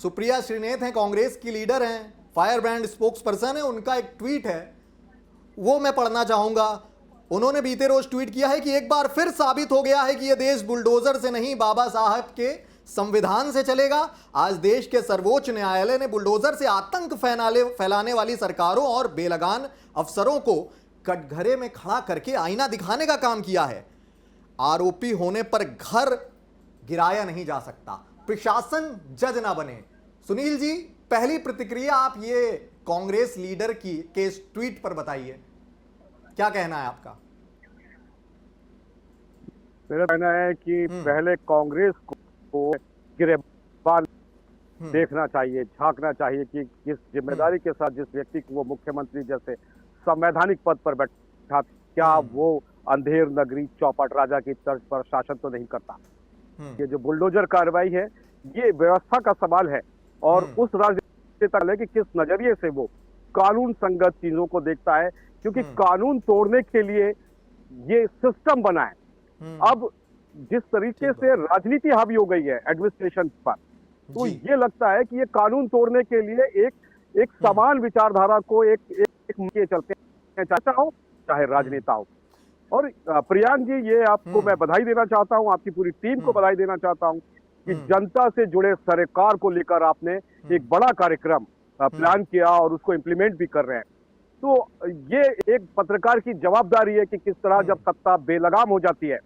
सुप्रिया श्रीनेत हैं, कांग्रेस की लीडर हैं, फायर ब्रांड स्पोक्स पर्सन है, उनका एक ट्वीट है, वो मैं पढ़ना चाहूंगा। उन्होंने बीते रोज ट्वीट किया है कि एक बार फिर साबित हो गया है कि यह देश बुलडोजर से नहीं बाबा साहब के संविधान से चलेगा। आज देश के सर्वोच्च न्यायालय ने बुलडोजर से आतंक फैलाने वाली सरकारों और बेलगाम अफसरों को कटघरे में खड़ा करके आईना दिखाने का काम किया है। आरोपी होने पर घर गिराया नहीं जा सकता, प्रशासन जज ना बने। सुनील जी, पहली प्रतिक्रिया आप ये कांग्रेस लीडर की के इस ट्वीट पर बताइए, क्या कहना है आपका? मेरा कहना है कि पहले कांग्रेस को गिरफ्तार देखना चाहिए, झांकना चाहिए कि किस जिम्मेदारी के साथ जिस व्यक्ति को वो मुख्यमंत्री जैसे संवैधानिक पद पर बैठा, क्या वो अंधेर नगरी चौपट राजा की तर्ज पर शासन तो नहीं करता। ये जो बुलडोजर कार्रवाई है ये व्यवस्था का सवाल है और उस राजनीति है कि किस नजरिए से वो कानून संगत चीजों को देखता है, क्योंकि कानून तोड़ने के लिए ये सिस्टम बना है। अब जिस तरीके से राजनीति हावी हो गई है एडमिनिस्ट्रेशन पर, तो ये लगता है कि ये कानून तोड़ने के लिए एक समान विचारधारा को एक चलते हैं, चाचा हो चाहे राजनेता हो। और प्रियांक जी, ये आपको मैं बधाई देना चाहता हूं, आपकी पूरी टीम को बधाई देना चाहता हूं कि जनता से जुड़े सरकार को लेकर आपने एक बड़ा कार्यक्रम प्लान किया और उसको इम्प्लीमेंट भी कर रहे हैं। तो ये एक पत्रकार की जवाबदारी है कि किस तरह जब सत्ता बेलगाम हो जाती है,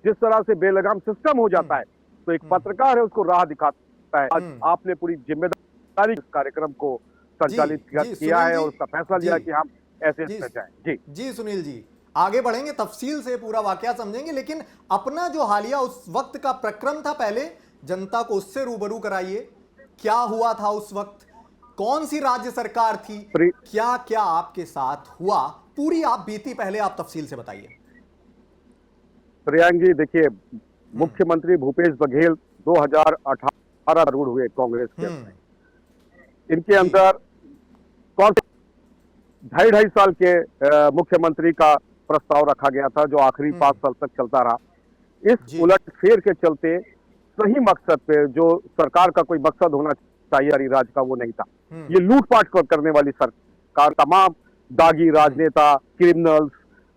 जिस तरह से बेलगाम सिस्टम हो जाता है, तो एक पत्रकार है उसको राह दिखाता है। आज आपने पूरी जिम्मेदारी इस कार्यक्रम को संचालित किया है और उसका फैसला लिया कि हम ऐसे जाएं। जी सुनील जी, आगे बढ़ेंगे, तफसील से पूरा वाकया समझेंगे, लेकिन अपना जो हालिया उस वक्त का प्रक्रम था, पहले जनता को उससे रूबरू कराइए। क्या हुआ था उस वक्त, कौन सी राज्य सरकार थी, क्या क्या आपके साथ हुआ, पूरी आप बीती पहले आप तफसील से बताइए। प्रियांक जी, देखिए, मुख्यमंत्री भूपेश बघेल 2018 रूढ़ हुए कांग्रेस के अंदर। इनके अंदर ढाई साल के मुख्यमंत्री का प्रस्ताव रखा गया था जो आखिरी 5 साल तक चलता रहा। इस उलटफेर के चलते सही मकसद पे, जो सरकार का कोई मकसद होना चाहिए राज्य का, वो नहीं था। ये लूटपाट करने वाली सरकार, तमाम दागी राजनेता, क्रिमिनल्स,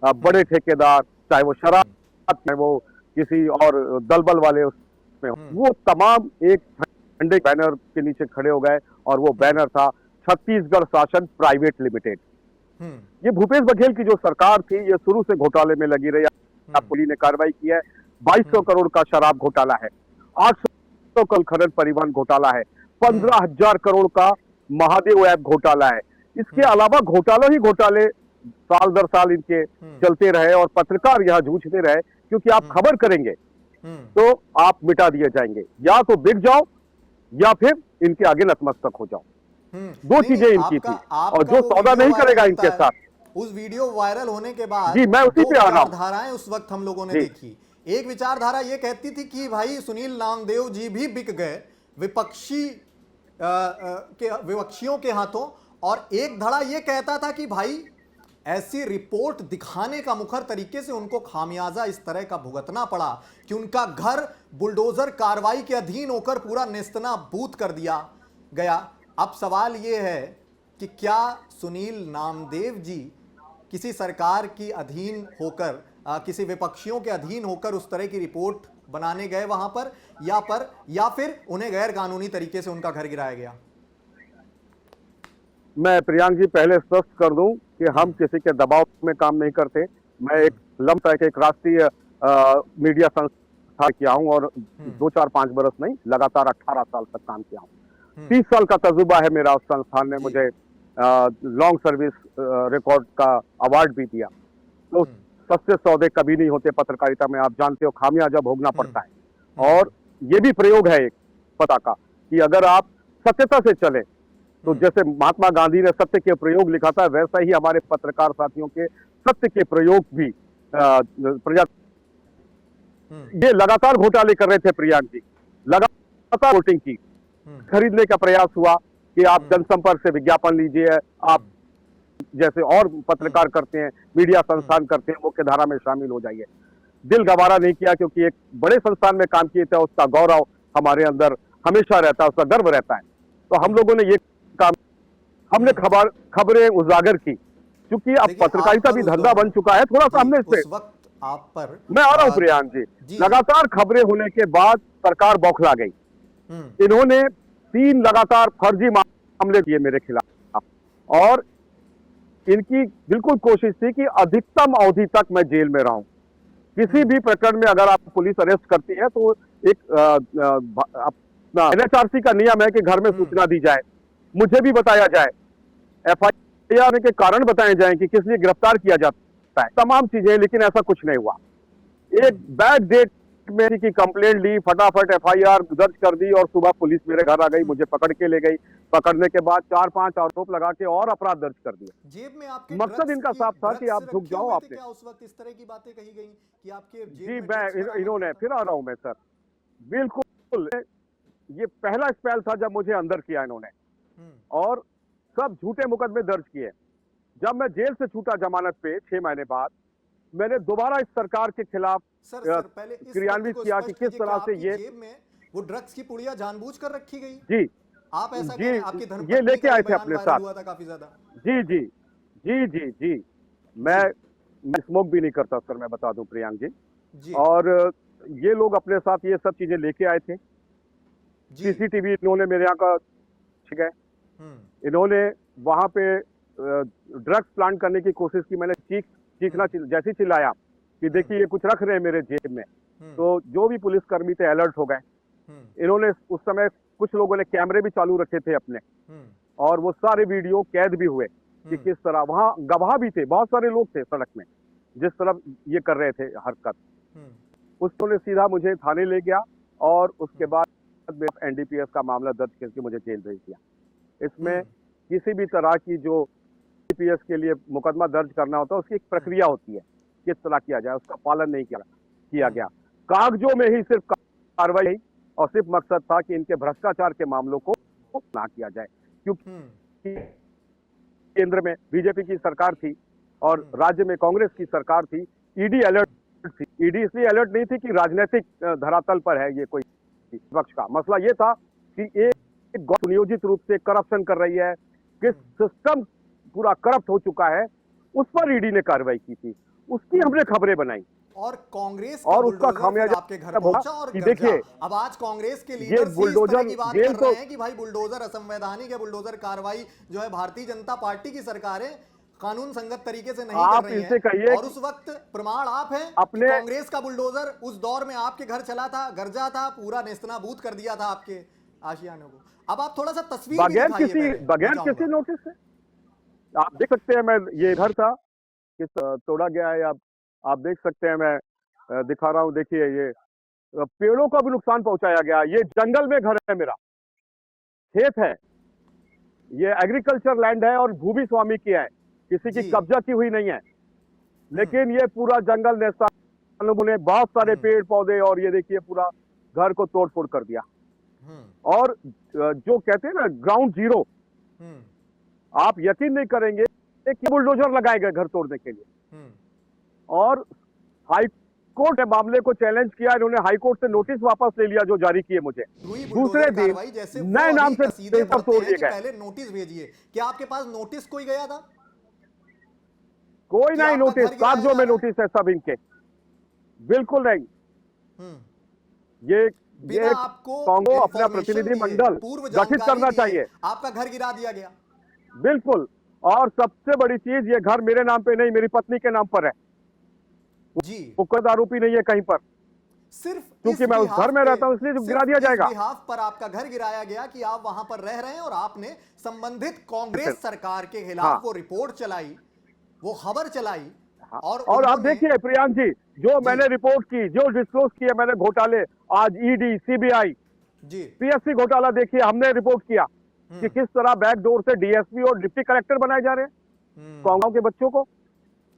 बड़े ठेकेदार, चाहे वो शराब, चाहे वो किसी और दलबल वाले उसमें, वो तमाम एक झंडे बैनर के नीचे खड़े हो गए और वो बैनर था छत्तीसगढ़ शासन प्राइवेट लिमिटेड। ये भूपेश बघेल की जो सरकार थी, ये शुरू से घोटाले में लगी रही। पुलिस ने कार्रवाई की है, 2200 करोड़ का शराब घोटाला है, 800 करोड़ खनन परिवहन घोटाला है, 15,000 करोड़ का महादेव ऐप घोटाला है। इसके अलावा घोटाले ही घोटाले साल दर साल इनके चलते रहे और पत्रकार यहाँ जूझते रहे, क्योंकि आप खबर करेंगे तो आप मिटा दिए जाएंगे, या तो बिक जाओ या फिर इनके आगे नतमस्तक हो जाओ। दो चीजें इनकी थी, और जो सौदा नहीं करेगा इनके साथ। उस वीडियो वायरल होने के बाद जी, मैं उसी पे आ रहा हूं। धाराएं उस वक्त हम लोगों ने देखी। एक विचारधारा ये कहती थी कि भाई सुनील नामदेव जी भी बिक गए विपक्षियों के हाथों, और एक धड़ा ये कहता था कि भाई ऐसी रिपोर्ट दिखाने का मुखर तरीके से उनको खामियाजा इस तरह का भुगतना पड़ा कि उनका घर बुलडोजर कार्रवाई के अधीन होकर पूरा नेस्तनाबूद कर दिया गया। अब सवाल ये है कि क्या सुनील नामदेव जी किसी सरकार की अधीन होकर, किसी विपक्षियों के अधीन होकर उस तरह की रिपोर्ट बनाने गए वहां पर, या फिर उन्हें गैर कानूनी तरीके से उनका घर गिराया गया? मैं प्रियांक जी पहले स्पष्ट कर दूं कि हम किसी के दबाव में काम नहीं करते। मैं एक लंबा एक राष्ट्रीय मीडिया संस्था किया हूं और 2, 4, 5 बरस नहीं, लगातार 18 साल तक काम किया हूं। 30 साल का तजुर्बा है मेरा। उस संस्थान ने मुझे लॉन्ग सर्विस रिकॉर्ड का अवार्ड भी दिया। तो सस्ते सौदे कभी नहीं होते पत्रकारिता में, आप जानते हो, खामियाजा भोगना पड़ता है। और ये भी प्रयोग है एक पता का कि अगर आप सत्यता से चले, तो जैसे महात्मा गांधी ने सत्य के प्रयोग लिखा था, वैसा ही हमारे पत्रकार साथियों के सत्य के प्रयोग भी ये लगातार घोटाले कर रहे थे प्रियांक जी, लगातार वोटिंग की, खरीदने का प्रयास हुआ कि आप जनसंपर्क से विज्ञापन लीजिए, आप जैसे और पत्रकार करते हैं, मीडिया संस्थान करते हैं, मुख्य धारा में शामिल हो जाइए। दिल गवारा नहीं किया, क्योंकि एक बड़े संस्थान में काम किए थे, उसका गौरव हमारे अंदर हमेशा रहता है, उसका गर्व रहता है। तो हम लोगों ने ये काम, हमने खबरें उजागर की, क्योंकि अब देखिए, पत्रकारिता आप पर भी उस धंधा बन दौरान चुका है, थोड़ा सा जी, हमने इस पे, उस वक्त आप पर मैं आ रहा हूं आ, प्रियांक जी, जी जी लगातार खबरें होने के बाद सरकार बौखला गई। हम्म इन्होंने 3 लगातार फर्जी मामले किए मेरे खिलाफ, और इनकी बिल्कुल कोशिश थी कि अधिकतम अवधि तक मैं जेल में रहूं। किसी भी प्रकरण में अगर आप पुलिस अरेस्ट करती है तो एक अपना एनएचआरसी का नियम है कि घर में हम्म सूचना दी जाए, मुझे भी बताया जाए, एफआईआर के कारण बताए जाएं कि किस लिए गिरफ्तार किया जाता है, तमाम चीजें, लेकिन ऐसा कुछ नहीं हुआ। एक हम्म बैड डेट में की कंप्लेंट ली, फटाफट एफआईआर दर्ज कर दी, और सुबह पुलिस मेरे घर आ गई, मुझे पकड़ के ले गई। पकड़ने के बाद 4-5 आरोप लगा के और अपराध दर्ज कर दिया। जेब में आपके मकसद इनका साफ था कि आप झुक रखे जाओ। हुए थे आपने, क्या उस वक्त? इस तरह की बातें कही गई कि आपके जेब जी, में मैं ड्रग्स बरामद हुआ इन्होंने, था? फिर आ रहा हूं मैं सर, बिल्कुल ये पहला स्पेल था जब मुझे अंदर किया इन्होंने, हम्म और सब झूठे मुकदमे दर्ज किए। जब मैं जेल से छूटा जमानत पे 6 महीने बाद, मैंने दोबारा इस सरकार के खिलाफ सर अ, सर पहले इस तथ्य क्रियान्वित को किया कि स्पष्ट किस कीजिए कि तरह से आपकी ये, जेब में वो ड्रग्स की पुड़िया जानबूझकर रखी गई? जी आप ऐसा कह जी, रहे हैं? आपकी ये धर्मपत्नी लेके का आए ये थे बयान अपने वायरल साथ। हुआ था काफी ज्यादा। जी जी जी जी जी, मैं जी मैं स्मोक भी नहीं करता सर, मैं बता दूं प्रियांक जी। जी और ये लोग अपने साथ ये सब चीजें लेके आए थे। जी सीसीटीवी इन्होंने मेरे यहाँ का, ठीक है, हम्म इन्होंने वहां पे ड्रग्स प्लांट करने की कोशिश की। मैंने चीखना हम्म जैसे ही चिल्लाया कि हम्म देखिए ये कुछ रख रहे हैं मेरे जेब में, हम्म तो जो भी पुलिसकर्मी थे अलर्ट हो गए। हम्म इन्होंने उस समय, कुछ लोगों ने कैमरे भी चालू रखे थे अपने, हम्म और वो सारे वीडियो कैद भी हुए कि हम्म किस तरह, वहां गवाह भी थे, बहुत सारे लोग थे सड़क में जिस तरह ये कर रहे थे हरकत। हम्म उसने सीधा मुझे थाने ले गया, और उसके हम्म बाद एनडीपीएस का मामला दर्ज करके मुझे जेल भेज दिया। इसमें हम्म किसी भी तरह की जो एनडीपीएस के लिए मुकदमा दर्ज करना होता है, उसकी एक हम्म प्रक्रिया होती है, किस तरह किया जाए, उसका पालन नहीं किया हम्म गया। कागजों में ही सिर्फ कार्रवाई हुई, और सिर्फ मकसद था कि इनके भ्रष्टाचार के मामलों को ना किया जाए, क्योंकि हम्म केंद्र में बीजेपी की सरकार थी और हम्म राज्य में कांग्रेस की सरकार थी। ईडी अलर्ट थी। ईडी इसलिए अलर्ट नहीं थी कि राजनीतिक धरातल पर है ये कोई विपक्ष का मसला, ये था कि एक नियोजित रूप से करप्शन कर रही है, कि सिस्टम पूरा करप्ट हो चुका है, उस पर ईडी ने कार्रवाई की थी, उसकी हमने खबरें बनाई, और कांग्रेस का और उसका बुलडोजर फिर खामियाजा आपके घर तब होगा पहुंचा और कि गर्जा। देखिए अब आज कांग्रेस के ये लीडर्स ही इस तरह बुलडोजर की बात जेल कर को, रहे हैं कि भाई बुलडोजर असंवैधानिक है, बुलडोजर कार्रवाई जो है भारतीय जनता पार्टी की सरकारें कानून संगत तरीके से नहीं कर आप रही इनसे हैं। कहिए और उस वक्त प्रमाण आप हैं कि अपने, कांग्रेस का बुलडोजर उस दौर में आपके घर चला था, गर्जा था, पूरा नेस्तनाबूद कर दिया था आपके आशियानों को। अब आप थोड़ा सा तस्वीर भी दिखाइए, पहले मैं बगैर किसी चाहूंगा। नोटिस से, आप देख सकते हैं, मैं, ये घर था किस तोड़ा गया है, आप देख सकते हैं, मैं दिखा रहा हूं, देखिए ये पेड़ों को भी नुकसान पहुंचाया गया। ये जंगल में घर है मेरा, खेत है, ये एग्रीकल्चर लैंड है और भूमि स्वामी की है, किसी की जी कब्जा की हुई नहीं है, हम्म लेकिन ये पूरा जंगल ने बहुत सारे हम्म पेड़ पौधे, और ये देखिए पूरा घर को तोड़ फोड़ कर दिया। हम्म और जो कहते हैं ना ग्राउंड जीरो, हम्म आप यकीन नहीं करेंगे, एक बुलडोजर लगाए गए घर तोड़ने के लिए। हम्म और हाई कोर्ट ने मामले को चैलेंज किया, इन्होंने हाई कोर्ट से नोटिस वापस ले लिया जो जारी किए मुझे। हुई दूसरे बुलडोजर दिन कार्रवाई, जैसे वो नए अभी नाम से कसीदे पेपर पढ़ते तोड़ हैं दिए कि गए। पहले नोटिस भेजिए। क्या आपके पास नोटिस कोई गया था कोई कि नहीं आपका नोटिस, घर गिराया कागजों जा में रहा है? नोटिस है सब इनके, बिल्कुल नहीं। हम्म ये बिना ये आपको कांगो अपना इंफॉर्मेशन प्रतिनिधि दिए, मंडल पूर्व गठित जानकारी करना दिए, चाहिए, आपका घर गिरा दिया गया। बिल्कुल। और सबसे बड़ी चीज, ये घर मेरे नाम पे नहीं, मेरी पत्नी के नाम पर है, जी, वो कोई आरोपी नहीं है कहीं पर, सिर्फ क्योंकि इस मैं उस घर बिहाफ में पे, रहता हूं, इसलिए गिरा दिया सिर्फ इस जाएगा। बिहाफ पर आपका घर गिराया गया कि आप वहां पर रह रहे हैं और आपने संबंधित कांग्रेस सरकार के खिलाफ हाँ वो रिपोर्ट चलाई, वो खबर चलाई। हाँ, और और आप उन्होंने देखिए प्रियांक जी, जो जी मैंने रिपोर्ट की, जो डिस्क्लोज किए मैंने घोटाले, आज ईडी, सीबीआई, जी पीएससी घोटाला देखिए, हमने रिपोर्ट किया कि हम्म किस तरह बैकडोर से डीएसपी और डिप्टी कलेक्टर बनाए जा रहे हैं हम्म कांगो के बच्चों को।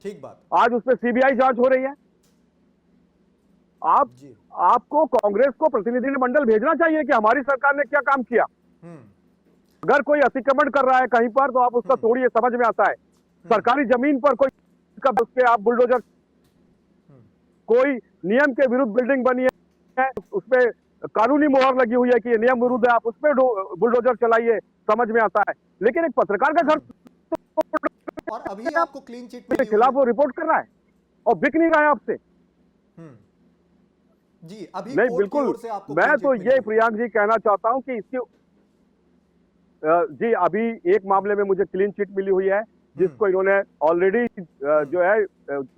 ठीक बात। आज उस पर सीबीआई जांच हो रही है। आप जी आपको कांग्रेस को प्रतिनिधि मंडल भेजना चाहिए कि हमारी सरकार ने क्या काम किया। हम्म अगर कोई अतिक्रमण कर रहा है कहीं पर, तो आप उसका हम्म तोड़िए, समझ में आता है। हम्म सरकारी जमीन पर कोई उस पे आप बुलडोजर, हम्म कोई नियम के विरुद्ध बिल्डिंग बनी है, उसपे कानूनी मोहर लगी हुई है कि ये नियम विरुद्ध है, आप उस पर बुलडोजर चलाइए, समझ में आता है। लेकिन एक पत्रकार का घर और अभी आपको क्लीन चिट के मिली खिलाफ हुई वो रिपोर्ट कर रहा है और बिक नहीं रहा है आपसे। हम्म, जी अभी नहीं, कोर्ट की बिल्कुल। ओर से आपको मैं क्लीन तो चिट मिली ये हुई प्रियांक जी कहना चाहता हूं कि इसकी जी अभी एक मामले में मुझे क्लीन चिट मिली हुई है, जिसको इन्होंने ऑलरेडी जो है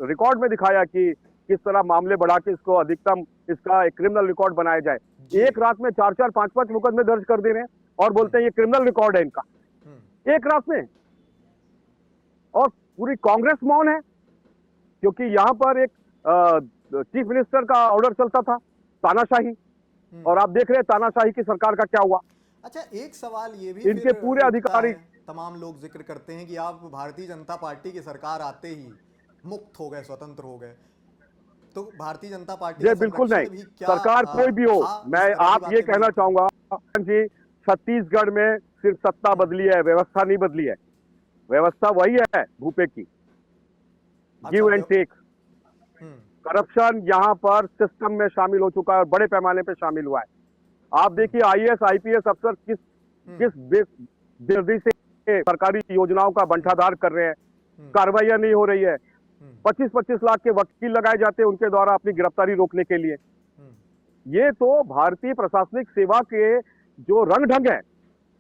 रिकॉर्ड में दिखाया कि किस तरह मामले बढ़ा के इसको अधिकतम इसका एक क्रिमिनल रिकॉर्ड बनाया जाए। जी। एक रात में 4-4, 5-5 मुकदमे दर्ज कर दे रहे हैं और बोलते हैं ये क्रिमिनल रिकॉर्ड है इनका, एक रात में। और पूरी कांग्रेस मौन है, क्योंकि यहां पर एक चीफ मिनिस्टर का ऑर्डर चलता था, तानाशाही, और आप देख रहे हैं तानाशाही की सरकार का क्या हुआ। अच्छा, एक सवाल ये भी इनके फिर पूरे उठता अधिकारी है, तमाम लोग जिक्र करते हैं कि आप भारतीय जनता पार्टी की सरकार आते ही मुक्त हो गए, स्वतंत्र हो गए, तो भारतीय जनता पार्टी ये का बिल्कुल नहीं। संरक्षण भी क्या सरकार कोई भी हो, था, मैं इस तरह की आप ये बातें भी कहना थी। चाहूंगा जी, छत्तीसगढ़ में सिर्फ सत्ता बदली है, व्यवस्था नहीं बदली है। व्यवस्था वही है भूपे की, अच्छा, give and take. Hmm, corruption यहाँ पर सिस्टम में शामिल हो चुका है और बड़े पैमाने पे शामिल हुआ है। आप देखिए आईएएस आईपीएस अफसर किस किस बेदर्दी से सरकारी योजनाओं का बंटाधार कर रहे हैं, कार्रवाइयां नहीं हो रही है। 25-25 लाख के वकील लगाए जाते हैं उनके द्वारा अपनी गिरफ्तारी रोकने के लिए। ये तो भारतीय प्रशासनिक सेवा के जो रंग ढंग है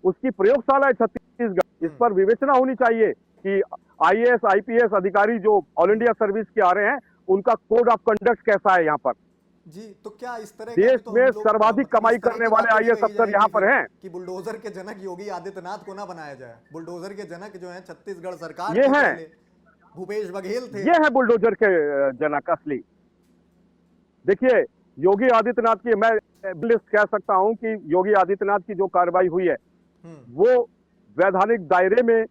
उसकी प्रयोगशाला है छत्तीसगढ़। इस पर विवेचना होनी चाहिए कि आईएएस आईपीएस अधिकारी जो ऑल इंडिया सर्विस के आ रहे हैं उनका कोड ऑफ कंडक्ट कैसा है यहाँ पर। जी, तो क्या इस तरह का भी देश तो में हम लोग सर्वाधिक मतलब कमाई इस तरह करने की वाले बातें भी आईएएस कही अफसर यहाँ जाएंगी पर फिर हैं। कि बुलडोजर के जनक योगी आदित्यनाथ को ना बनाया जाए? बुलडोजर के जनक जो है छत्तीसगढ़ सरकार ये थी हैं, पहले, भूपेश बघेल थे। ये है बुलडोजर के जनक असली। देखिए योगी आदित्यनाथ की मैं लिस्ट कह सकता हूं कि योगी आदित्यनाथ की जो कार्रवाई हुई है वो वैधानिक दायरे में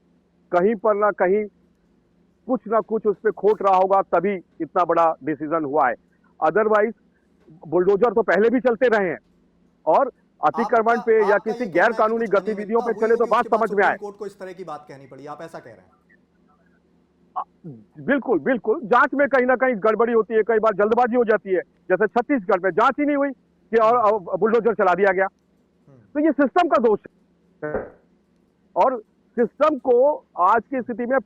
कहीं पर ना कहीं कुछ ना कुछ उस पर खोट रहा होगा, तभी इतना बड़ा डिसीजन हुआ है। अदरवाइज बुलडोजर तो पहले भी चलते रहे हैं और अतिक्रमण पे या आपका किसी ये गैर कहना है कि कानूनी कुछ गतिविधियों अनियमितता पे हुई चले तो होगी, बात उसके बाद समझ में सुप्रीम आए। कोर्ट को इस तरह की बात कहनी पड़ी, आप ऐसा कह रहे हैं? बिल्कुल बिल्कुल, जांच में कहीं ना कहीं गड़बड़ी होती है, कई बार जल्दबाजी हो जाती है। जैसे छत्तीसगढ़ में जांच ही नहीं हुई कि और बुलडोजर चला दिया गया। तो ये सिस्टम का दोष है और सिस्टम को आज की स्थिति में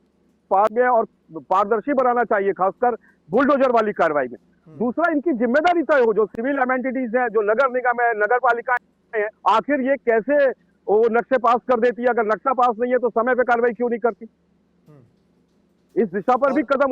और पारदर्शी बनाना चाहिए, खासकर बुलडोजर वाली कार्रवाई में। दूसरा, इनकी जिम्मेदारी तय हो, जो सिविल एमेंटिटीज है, जो नगर निगम है, नगर पालिकाएं हैं, आखिर ये कैसे वो नक्शे पास कर देती है? अगर नक्शा पास नहीं है तो समय पे कार्रवाई क्यों नहीं करती? इस दिशा पर भी कदम